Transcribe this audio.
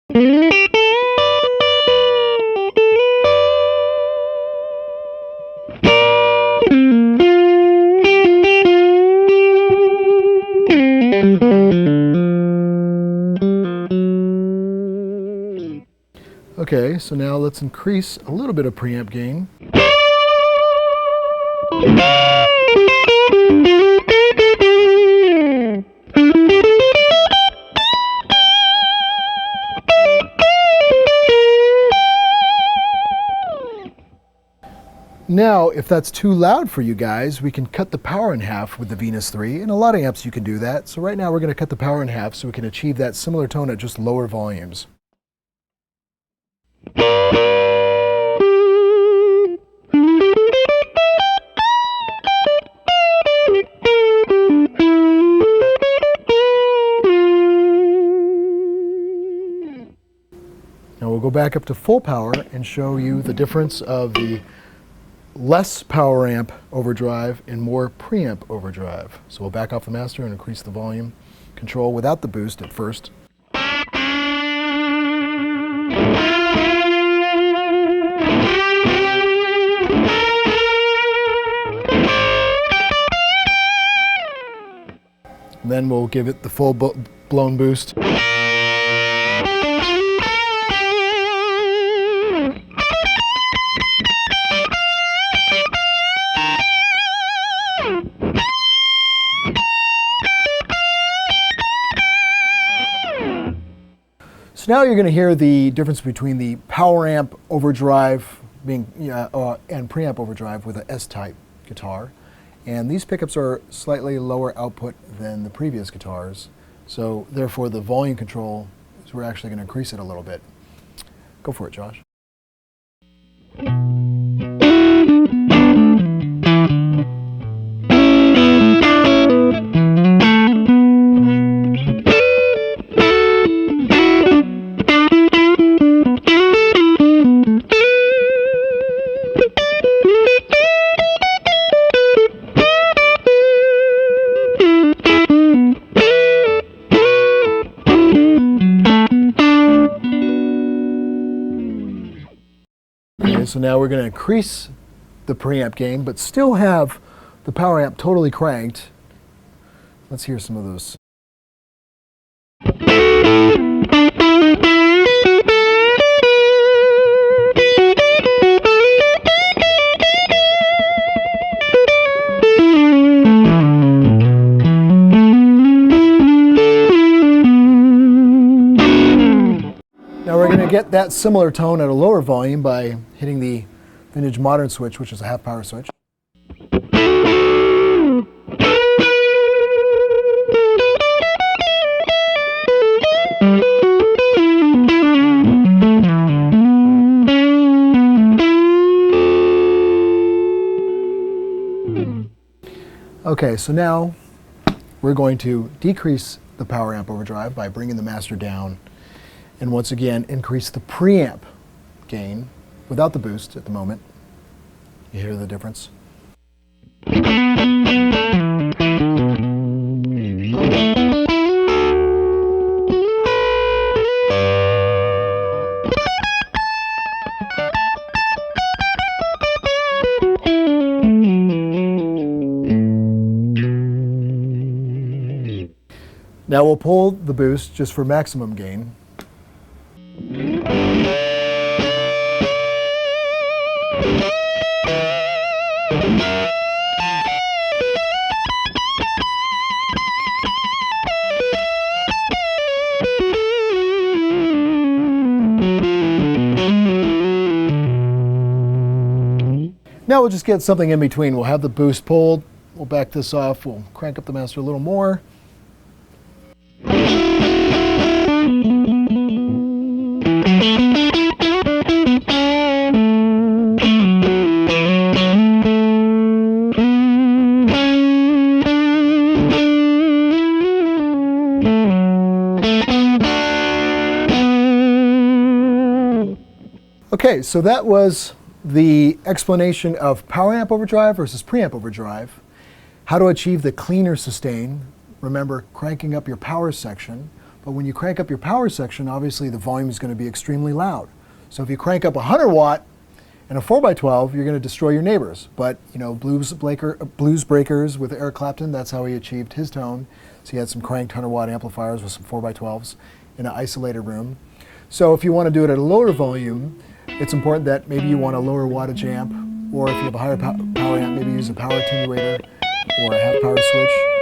Okay, so now let's increase a little bit of preamp gain. Now, if that's too loud for you guys, we can cut the power in half with the Venus 3. In a lot of amps you can do that. So right now we're going to cut the power in half so we can achieve that similar tone at just lower volumes. Now we'll go back up to full power and show you the difference of the less power amp overdrive and more preamp overdrive. So we'll back off the master and increase the volume control without the boost at first. And then we'll give it the full blown boost. So now you're going to hear the difference between the power amp overdrive and preamp overdrive with an S-type guitar. And these pickups are slightly lower output than the previous guitars. So therefore the volume control, is we're actually going to increase it a little bit. Go for it, Josh. So now we're going to increase the preamp gain, but still have the power amp totally cranked. Let's hear some of those. Now we're going to get that similar tone at a lower volume by hitting the vintage modern switch, which is a half power switch. Okay, so now we're going to decrease the power amp overdrive by bringing the master down and once again increase the preamp gain without the boost at the moment. You hear the difference? Now we'll pull the boost just for maximum gain. Now we'll just get something in between. We'll have the boost pulled, we'll back this off, we'll crank up the master a little more. Okay, so that was the explanation of power amp overdrive versus preamp overdrive, how to achieve the cleaner sustain. Remember, cranking up your power section, But when you crank up your power section, obviously the volume is going to be extremely loud. So if you crank up 100 watt and a 4x12, you're going to destroy your neighbors. But you know, Blues Breakers with Eric Clapton, that's how he achieved his tone. So he had some cranked 100 watt amplifiers with some 4x12s in an isolated room. So if you want to do it at a lower volume, it's important that maybe you want a lower wattage amp, or if you have a higher power amp, maybe use a power attenuator or a half power switch.